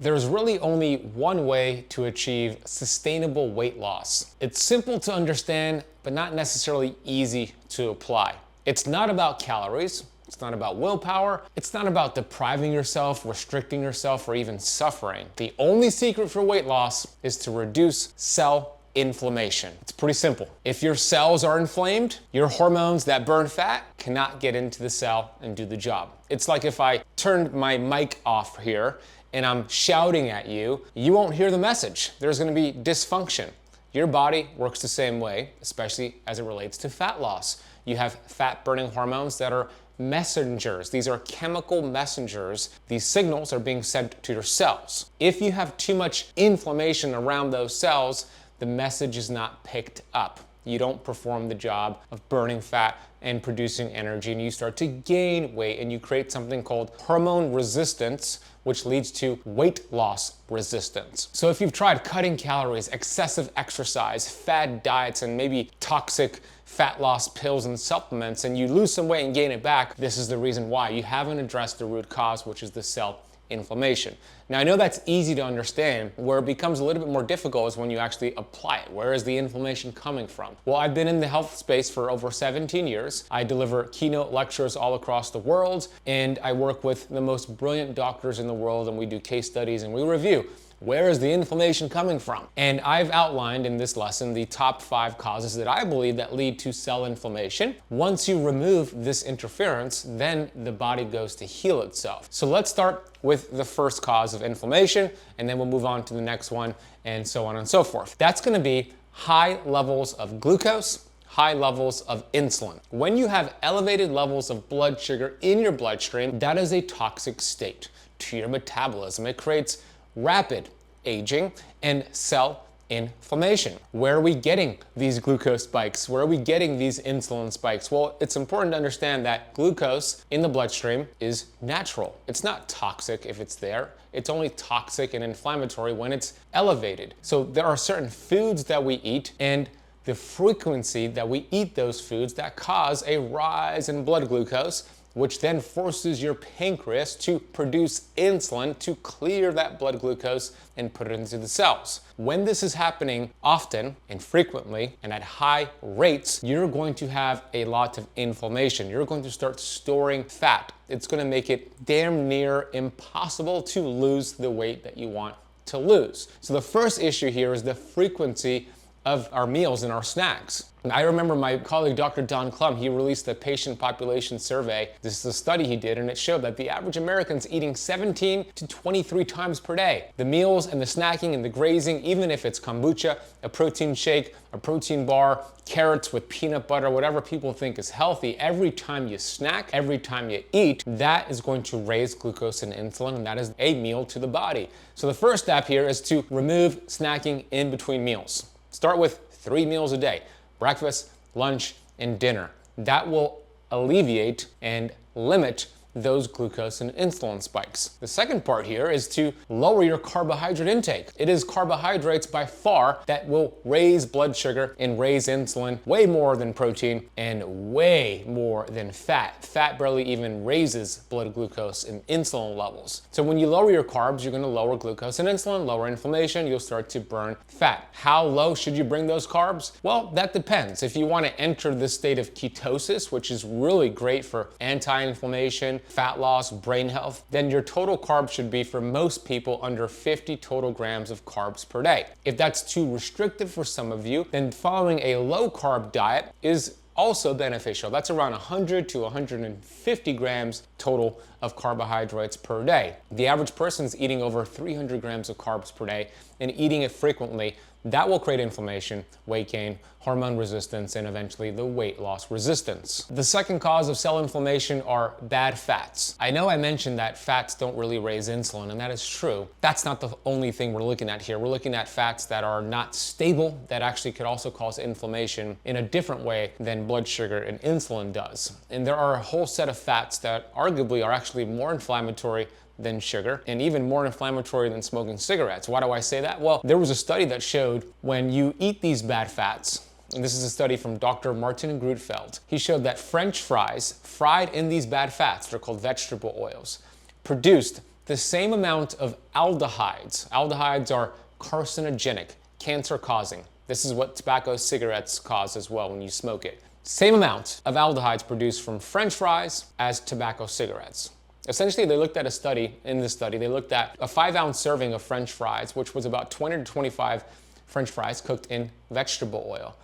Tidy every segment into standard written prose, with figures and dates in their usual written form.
There's really only one way to achieve sustainable weight loss. It's simple to understand, but not necessarily easy to apply. It's not about calories. It's not about willpower. It's not about depriving yourself, restricting yourself, or even suffering. The only secret for weight loss is to reduce cell inflammation. It's pretty simple. If your cells are inflamed, your hormones that burn fat cannot get into the cell and do the job. It's like if I turned my mic off here and I'm shouting at you, you won't hear the message. There's gonna be dysfunction. Your body works the same way, especially as it relates to fat loss. You have fat-burning hormones that are messengers. These are chemical messengers. These signals are being sent to your cells. If you have too much inflammation around those cells, the message is not picked up. You don't perform the job of burning fat and producing energy, and you start to gain weight, and you create something called hormone resistance, which leads to weight loss resistance. So if you've tried cutting calories, excessive exercise, fad diets, and maybe toxic fat loss pills and supplements, and you lose some weight and gain it back, this is the reason why. You haven't addressed the root cause, which is the cell inflammation. Now, I know that's easy to understand. Where it becomes a little bit more difficult is when you actually apply it. Where is the inflammation coming from? Well, I've been in the health space for over 17 years. I deliver keynote lectures all across the world, and I work with the most brilliant doctors in the world, and we do case studies and we review. Where is the inflammation coming from? And I've outlined in this lesson the top 5 causes that I believe that lead to cell inflammation. Once you remove this interference, then the body goes to heal itself. So let's start with the first cause of inflammation, and then we'll move on to the next one, and so on and so forth. That's gonna be high levels of glucose, high levels of insulin. When you have elevated levels of blood sugar in your bloodstream, that is a toxic state to your metabolism. It creates rapid aging and cell inflammation. Where are we getting these glucose spikes? Where are we getting these insulin spikes? Well, it's important to understand that glucose in the bloodstream is natural. It's not toxic if it's there. It's only toxic and inflammatory when it's elevated. So there are certain foods that we eat and the frequency that we eat those foods that cause a rise in blood glucose, which then forces your pancreas to produce insulin to clear that blood glucose and put it into the cells. When this is happening often and frequently and at high rates, you're going to have a lot of inflammation. You're going to start storing fat. It's going to make it damn near impossible to lose the weight that you want to lose. So the first issue here is the frequency of our meals and our snacks. And I remember my colleague, Dr. Don Klum, he released a patient population survey. This is a study he did, and it showed that the average American's eating 17 to 23 times per day. The meals and the snacking and the grazing, even if it's kombucha, a protein shake, a protein bar, carrots with peanut butter, whatever people think is healthy, every time you snack, every time you eat, that is going to raise glucose and insulin, and that is a meal to the body. So the first step here is to remove snacking in between meals. Start with 3 meals a day, breakfast, lunch, and dinner. That will alleviate and limit those glucose and insulin spikes. The second part here is to lower your carbohydrate intake. It is carbohydrates by far that will raise blood sugar and raise insulin way more than protein and way more than fat. Fat barely even raises blood glucose and insulin levels. So when you lower your carbs, you're gonna lower glucose and insulin, lower inflammation, you'll start to burn fat. How low should you bring those carbs? Well, that depends. If you wanna enter the state of ketosis, which is really great for anti-inflammation, fat loss, brain health, then your total carbs should be, for most people, under 50 total grams of carbs per day. If that's too restrictive for some of you, then following a low carb diet is also beneficial. That's around 100 to 150 grams total of carbohydrates per day. The average person's eating over 300 grams of carbs per day, and eating it frequently, that will create inflammation, weight gain, hormone resistance, and eventually the weight loss resistance. The second cause of cell inflammation are bad fats. I know I mentioned that fats don't really raise insulin, and that is true. That's not the only thing we're looking at here. We're looking at fats that are not stable, that actually could also cause inflammation in a different way than blood sugar and insulin does. And there are a whole set of fats that arguably are actually more inflammatory than sugar, and even more inflammatory than smoking cigarettes. Why do I say that? Well, there was a study that showed when you eat these bad fats, and this is a study from Dr. Martin Grunfeld, he showed that French fries fried in these bad fats, they're called vegetable oils, produced the same amount of aldehydes. Aldehydes are carcinogenic, cancer-causing. This is what tobacco cigarettes cause as well when you smoke it. Same amount of aldehydes produced from French fries as tobacco cigarettes. Essentially, they looked at a study, in this study, they looked at a 5-ounce serving of French fries, which was about 20 to 25 French fries cooked in vegetable oil.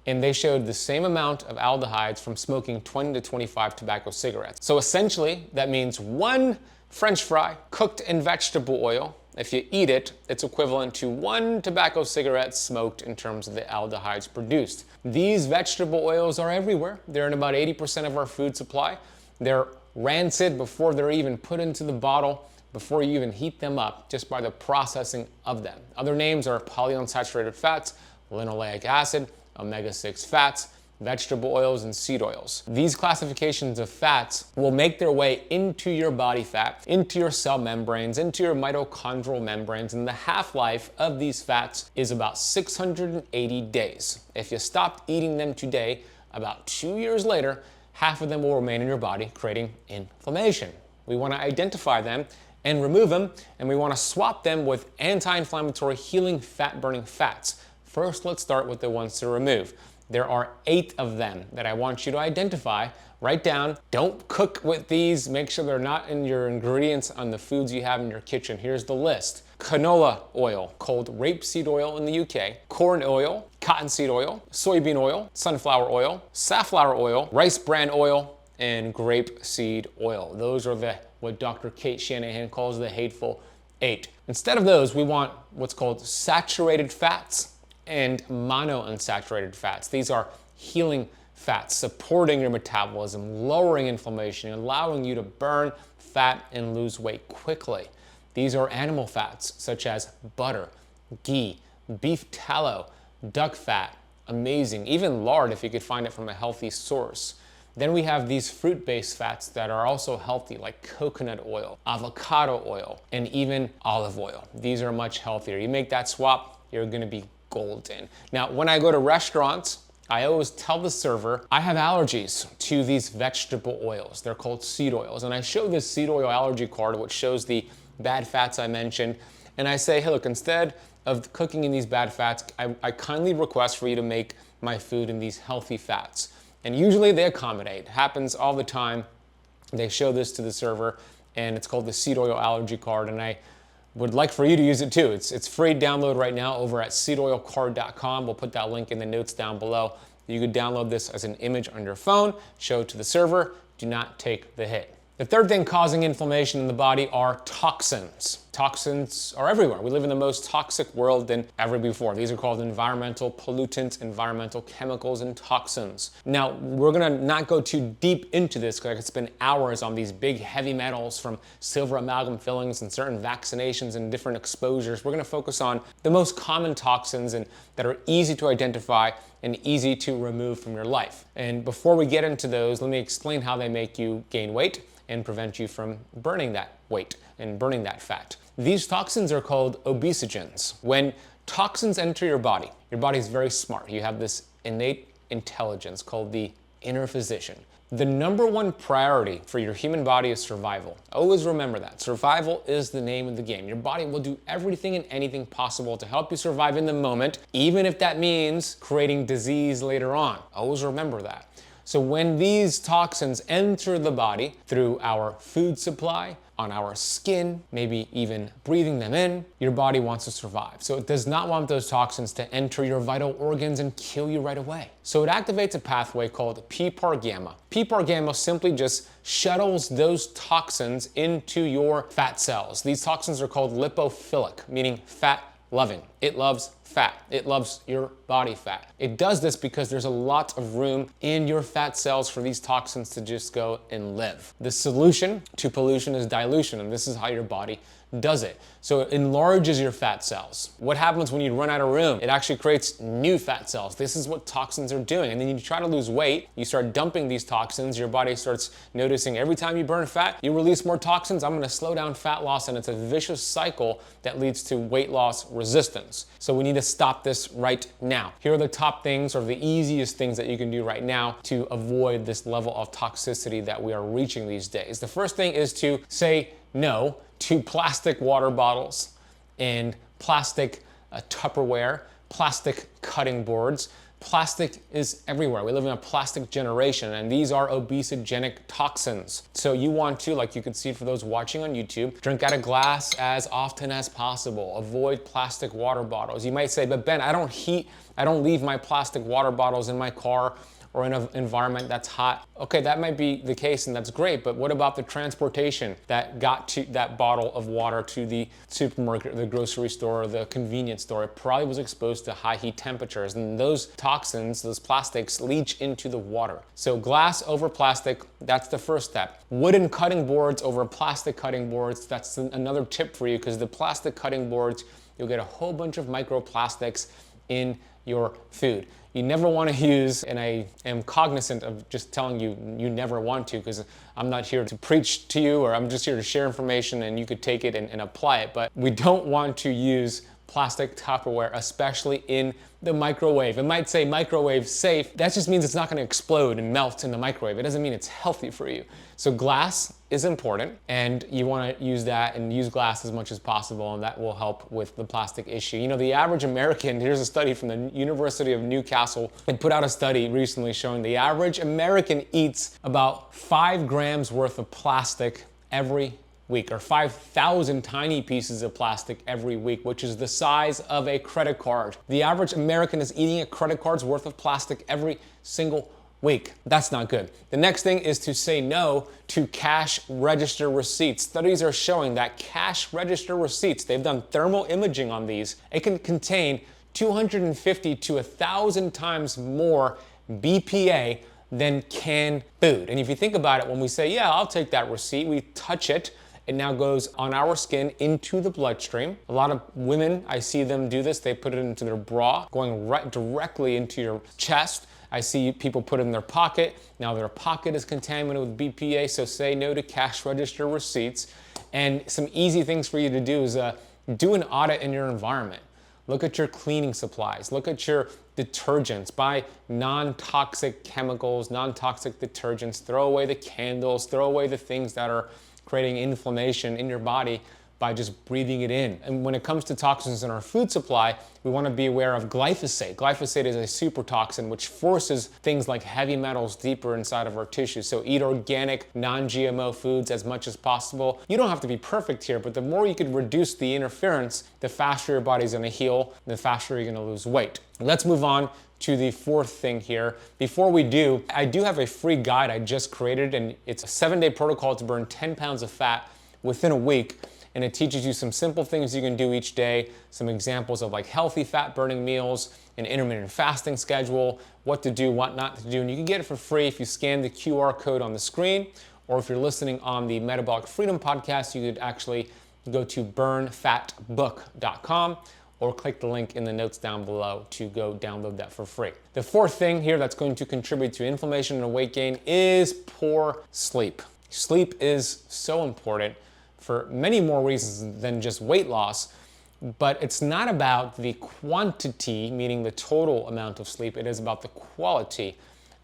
And they showed the same amount of aldehydes from smoking 20 to 25 tobacco cigarettes. So essentially, that means one French fry cooked in vegetable oil, if you eat it, it's equivalent to one tobacco cigarette smoked in terms of the aldehydes produced. These vegetable oils are everywhere. They're in about 80% of our food supply. They're rancid before they're even put into the bottle, before you even heat them up, just by the processing of them. Other names are polyunsaturated fats, linoleic acid, omega-6 fats, vegetable oils, and seed oils. These classifications of fats will make their way into your body fat, into your cell membranes, into your mitochondrial membranes, and the half-life of these fats is about 680 days. If you stopped eating them today, about 2 years later, half of them will remain in your body, creating inflammation. We want to identify them and remove them, and we want to swap them with anti-inflammatory healing fat-burning fats. First, let's start with the ones to remove. There are 8 of them that I want you to identify. Write down. Don't cook with these. Make sure they're not in your ingredients on the foods you have in your kitchen. Here's the list. Canola oil, called rapeseed oil in the UK, corn oil, cottonseed oil, soybean oil, sunflower oil, safflower oil, rice bran oil, and grapeseed oil. Those are what Dr. Kate Shanahan calls the hateful 8. Instead of those, we want what's called saturated fats and monounsaturated fats. These are healing fats, supporting your metabolism, lowering inflammation, allowing you to burn fat and lose weight quickly. These are animal fats such as butter, ghee, beef tallow, duck fat, amazing, even lard if you could find it from a healthy source. Then we have these fruit-based fats that are also healthy, like coconut oil, avocado oil, and even olive oil. These are much healthier. You make that swap, you're gonna be golden. Now, when I go to restaurants, I always tell the server, I have allergies to these vegetable oils. They're called seed oils. And I show this seed oil allergy card, which shows the bad fats I mentioned. And I say, hey, look, instead of cooking in these bad fats, I kindly request for you to make my food in these healthy fats. And usually they accommodate. Happens all the time. They show this to the server, and it's called the seed oil allergy card. And I would like for you to use it too. It's free download right now over at seedoilcard.com. We'll put that link in the notes down below. You could download this as an image on your phone, show it to the server. Do not take the hit. The third thing causing inflammation in the body are toxins. Toxins are everywhere. We live in the most toxic world than ever before. These are called environmental pollutants, environmental chemicals, and toxins. Now, we're gonna not go too deep into this because I could spend hours on these big heavy metals from silver amalgam fillings and certain vaccinations and different exposures. We're gonna focus on the most common toxins and that are easy to identify and easy to remove from your life. And before we get into those, let me explain how they make you gain weight and prevent you from burning that weight and burning that fat. These toxins are called obesogens. When toxins enter your body is very smart. You have this innate intelligence called the inner physician. The number one priority for your human body is survival. Always remember that. Survival is the name of the game. Your body will do everything and anything possible to help you survive in the moment, even if that means creating disease later on. Always remember that. So when these toxins enter the body through our food supply, on our skin, maybe even breathing them in, your body wants to survive. So it does not want those toxins to enter your vital organs and kill you right away. So it activates a pathway called PPAR-gamma. PPAR-gamma simply just shuttles those toxins into your fat cells. These toxins are called lipophilic, meaning fat-loving. It loves fat. It loves your body fat. It does this because there's a lot of room in your fat cells for these toxins to just go and live. The solution to pollution is dilution, and this is how your body does it. So it enlarges your fat cells. What happens when you run out of room? It actually creates new fat cells. This is what toxins are doing. And then you try to lose weight, you start dumping these toxins, your body starts noticing every time you burn fat, you release more toxins, I'm gonna slow down fat loss, and it's a vicious cycle that leads to weight loss resistance. So we need to stop this right now. Here are the top things, or the easiest things that you can do right now to avoid this level of toxicity that we are reaching these days. The first thing is to say no to plastic water bottles and plastic Tupperware, plastic cutting boards. Plastic is everywhere. We live in a plastic generation, and these are obesogenic toxins. So you want to, like you can see for those watching on YouTube, drink out of glass as often as possible. Avoid plastic water bottles. You might say, but Ben, I don't leave my plastic water bottles in my car or in an environment that's hot. Okay, that might be the case and that's great, but what about the transportation that got to that bottle of water to the supermarket, or the grocery store, or the convenience store? It probably was exposed to high heat temperatures, and those toxins, those plastics, leach into the water. So glass over plastic, that's the first step. Wooden cutting boards over plastic cutting boards, that's another tip for you, because the plastic cutting boards, you'll get a whole bunch of microplastics in your food. You never want to use, and I am cognizant of just telling you, you never want to, because I'm not here to preach to you, or I'm just here to share information and you could take it and apply it. But we don't want to use plastic Tupperware, especially in the microwave. It might say microwave safe. That just means it's not going to explode and melt in the microwave. It doesn't mean it's healthy for you. So glass is important, and you want to use that and use glass as much as possible, and that will help with the plastic issue. You know, the average American, here's a study from the University of Newcastle. They put out a study recently showing the average American eats about 5 grams worth of plastic every week, or 5,000 tiny pieces of plastic every week, which is the size of a credit card. The average American is eating a credit card's worth of plastic every single week. That's not good. The next thing is to say no to cash register receipts. Studies are showing that cash register receipts, they've done thermal imaging on these, it can contain 250 to 1,000 times more BPA than canned food. And if you think about it, when we say, yeah, I'll take that receipt, we touch it, it now goes on our skin into the bloodstream. A lot of women, I see them do this. They put it into their bra, going right directly into your chest. I see people put it in their pocket. Now their pocket is contaminated with BPA, so say no to cash register receipts. And some easy things for you to do is do an audit in your environment. Look at your cleaning supplies. Look at your detergents. Buy non-toxic chemicals, non-toxic detergents. Throw away the candles. Throw away the things that are creating inflammation in your body by just breathing it in. And when it comes to toxins in our food supply, we want to be aware of glyphosate. Glyphosate is a super toxin which forces things like heavy metals deeper inside of our tissues. So eat organic, non-GMO foods as much as possible. You don't have to be perfect here, but the more you could reduce the interference, the faster your body's going to heal, the faster you're going to lose weight. Let's move on to the fourth thing here. Before we do, I do have a free guide I just created, and it's a 7-day protocol to burn 10 pounds of fat within a week. And it teaches you some simple things you can do each day, some examples of like healthy fat burning meals, an intermittent fasting schedule, what to do, what not to do. And you can get it for free if you scan the QR code on the screen, or if you're listening on the Metabolic Freedom podcast, you could actually go to burnfatbook.com or click the link in the notes down below to go download that for free. The fourth thing here that's going to contribute to inflammation and weight gain is poor sleep. Sleep is so important for many more reasons than just weight loss, but it's not about the quantity, meaning the total amount of sleep, it is about the quality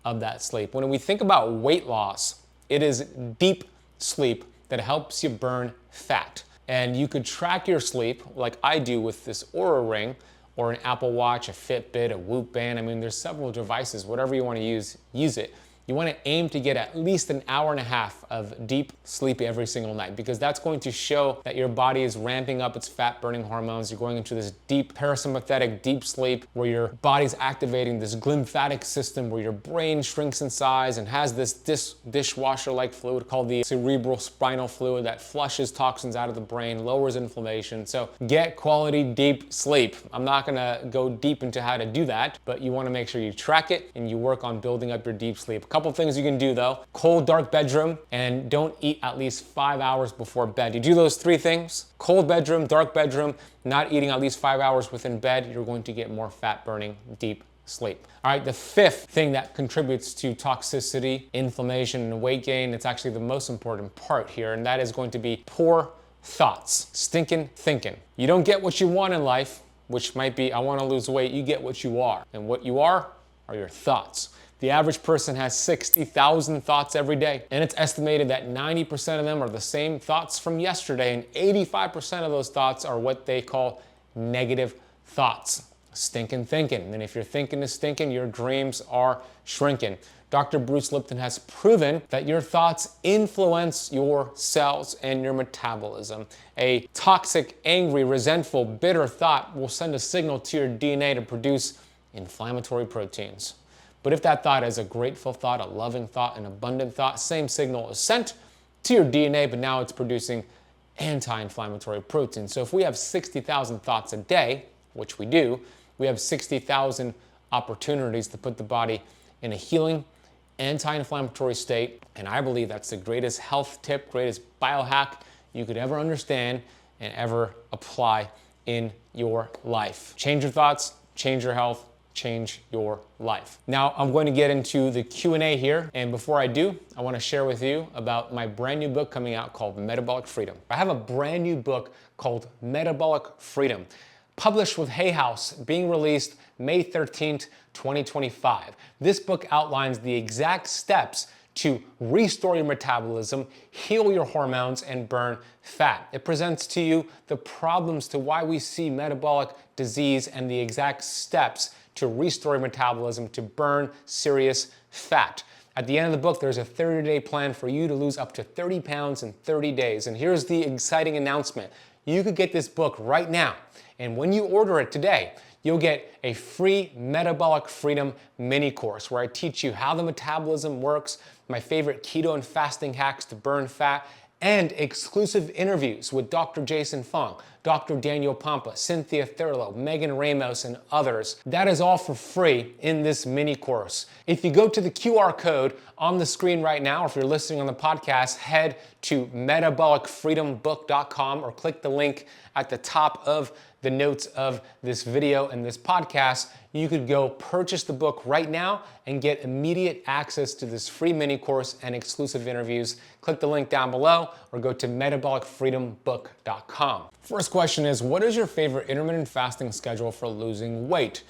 of that sleep. When we think about weight loss, it is deep sleep that helps you burn fat. And you could track your sleep like I do with this Oura Ring, or an Apple Watch, a Fitbit, a Whoop band. I mean, there's several devices, whatever you want to use it. You want to aim to get at least an hour and a half of deep sleep every single night, because that's going to show that your body is ramping up its fat burning hormones. You're going into this deep parasympathetic deep sleep where your body's activating this glymphatic system, where your brain shrinks in size and has this dishwasher-like fluid called the cerebral spinal fluid that flushes toxins out of the brain, lowers inflammation. So get quality deep sleep. I'm not going to go deep into how to do that, but you want to make sure you track it and you work on building up your deep sleep. Couple things you can do though: cold, dark bedroom, and don't eat at least 5 hours before bed. You do those 3 things: cold bedroom, dark bedroom, not eating at least 5 hours within bed, you're going to get more fat burning deep sleep. All right, the fifth thing that contributes to toxicity, inflammation, and weight gain, it's actually the most important part here, and that is going to be poor thoughts, stinking thinking. You don't get what you want in life, which might be, I want to lose weight. You get what you are, and what you are your thoughts. The average person has 60,000 thoughts every day, and it's estimated that 90% of them are the same thoughts from yesterday, and 85% of those thoughts are what they call negative thoughts. Stinking thinking. And if your thinking is stinking, your dreams are shrinking. Dr. Bruce Lipton has proven that your thoughts influence your cells and your metabolism. A toxic, angry, resentful, bitter thought will send a signal to your DNA to produce inflammatory proteins. But if that thought is a grateful thought, a loving thought, an abundant thought, same signal is sent to your DNA, but now it's producing anti-inflammatory proteins. So if we have 60,000 thoughts a day, which we do, we have 60,000 opportunities to put the body in a healing, anti-inflammatory state. And I believe that's the greatest health tip, greatest biohack you could ever understand and ever apply in your life. Change your thoughts, change your health, change your life. Now I'm going to get into the Q&A here. And before I do, I want to share with you about my brand new book coming out called Metabolic Freedom. I have a brand new book called Metabolic Freedom, published with Hay House, being released May 13th, 2025. This book outlines the exact steps to restore your metabolism, heal your hormones, and burn fat. It presents to you the problems to why we see metabolic disease and the exact steps to restore your metabolism to burn serious fat. At the end of the book, there's a 30-day plan for you to lose up to 30 pounds in 30 days. And here's the exciting announcement. You could get this book right now. And when you order it today, you'll get a free Metabolic Freedom mini course where I teach you how the metabolism works, my favorite keto and fasting hacks to burn fat, and exclusive interviews with Dr. Jason Fung, Dr. Daniel Pompa, Cynthia Thurlow, Megan Ramos, and others. That is all for free in this mini course. If you go to the QR code on the screen right now, or if you're listening on the podcast, head to metabolicfreedombook.com or click the link at the top of the notes of this video and this podcast. You could go purchase the book right now and get immediate access to this free mini course and exclusive interviews. Click the link down below or go to metabolicfreedombook.com. First question is, what is your favorite intermittent fasting schedule for losing weight?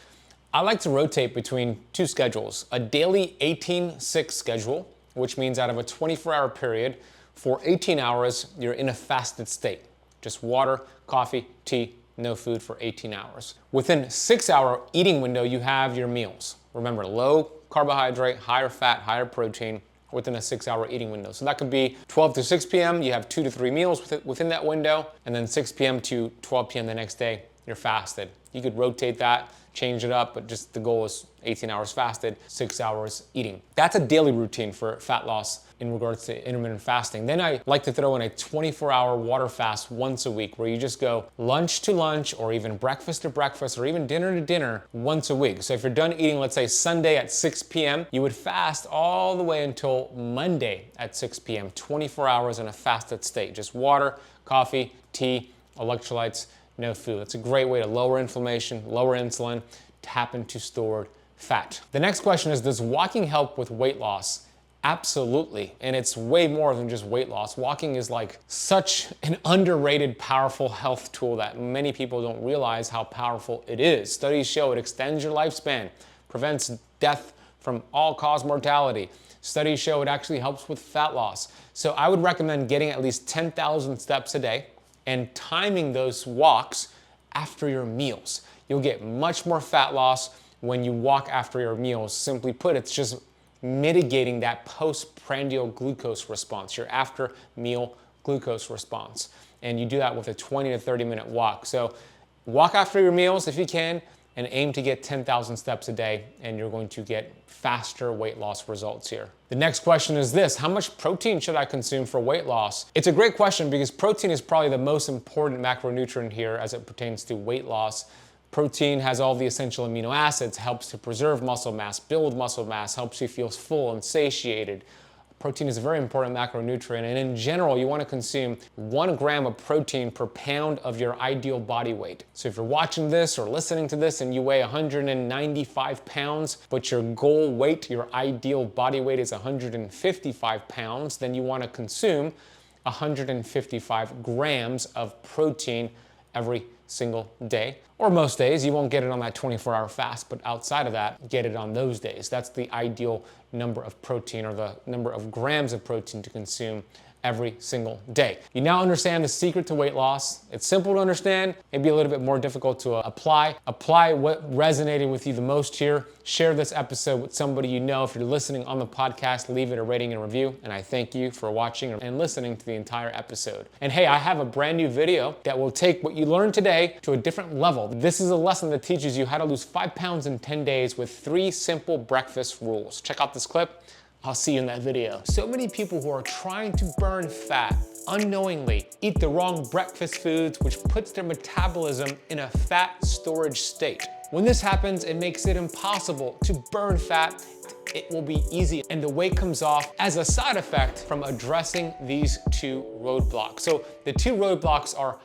I like to rotate between two schedules, a daily 18-6 schedule, which means out of a 24-hour period, for 18 hours, you're in a fasted state. Just water, coffee, tea, no food for 18 hours. Within a 6-hour eating window, you have your meals. Remember, low carbohydrate, higher fat, higher protein within a 6-hour eating window. So that could be 12 to 6 p.m. You have 2 to 3 meals within that window, and then 6 p.m. to 12 p.m. the next day, you're fasted. You could rotate that, change it up, but just the goal is 18 hours fasted, 6 hours eating. That's a daily routine for fat loss in regards to intermittent fasting. Then I like to throw in a 24-hour water fast once a week where you just go lunch to lunch or even breakfast to breakfast or even dinner to dinner once a week. So if you're done eating, let's say Sunday at 6 p.m., you would fast all the way until Monday at 6 p.m., 24 hours in a fasted state. Just water, coffee, tea, electrolytes, no food. It's a great way to lower inflammation, lower insulin, tap into stored fat. The next question is, does walking help with weight loss? Absolutely, and it's way more than just weight loss. Walking is like such an underrated, powerful health tool that many people don't realize how powerful it is. Studies show it extends your lifespan, prevents death from all-cause mortality. Studies show it actually helps with fat loss. So I would recommend getting at least 10,000 steps a day and timing those walks after your meals. You'll get much more fat loss when you walk after your meals. Simply put, it's just mitigating that postprandial glucose response, your after meal glucose response. And you do that with a 20 to 30 minute walk. So walk after your meals if you can and aim to get 10,000 steps a day, and you're going to get faster weight loss results here. The next question is this: how much protein should I consume for weight loss? It's a great question because protein is probably the most important macronutrient here as it pertains to weight loss. Protein has all the essential amino acids, helps to preserve muscle mass, build muscle mass, helps you feel full and satiated. Protein is a very important macronutrient, and in general, you want to consume 1 gram of protein per pound of your ideal body weight. So if you're watching this or listening to this and you weigh 195 pounds, but your goal weight, your ideal body weight is 155 pounds, then you want to consume 155 grams of protein every single day. Or most days. You won't get it on that 24-hour fast, but outside of that, get it on those days. That's the ideal number of protein, or the number of grams of protein to consume every single day. You now understand the secret to weight loss. It's simple to understand, maybe a little bit more difficult to apply. Apply what resonated with you the most here. Share this episode with somebody you know. If you're listening on the podcast, leave it a rating and review. And I thank you for watching and listening to the entire episode. And hey, I have a brand new video that will take what you learned today to a different level. This is a lesson that teaches you how to lose 5 pounds in 10 days with 3 simple breakfast rules. Check out this clip. I'll see you in that video. So many people who are trying to burn fat unknowingly eat the wrong breakfast foods, which puts their metabolism in a fat storage state. When this happens, it makes it impossible to burn fat. It will be easy, and the weight comes off as a side effect from addressing these 2 roadblocks. So the 2 roadblocks are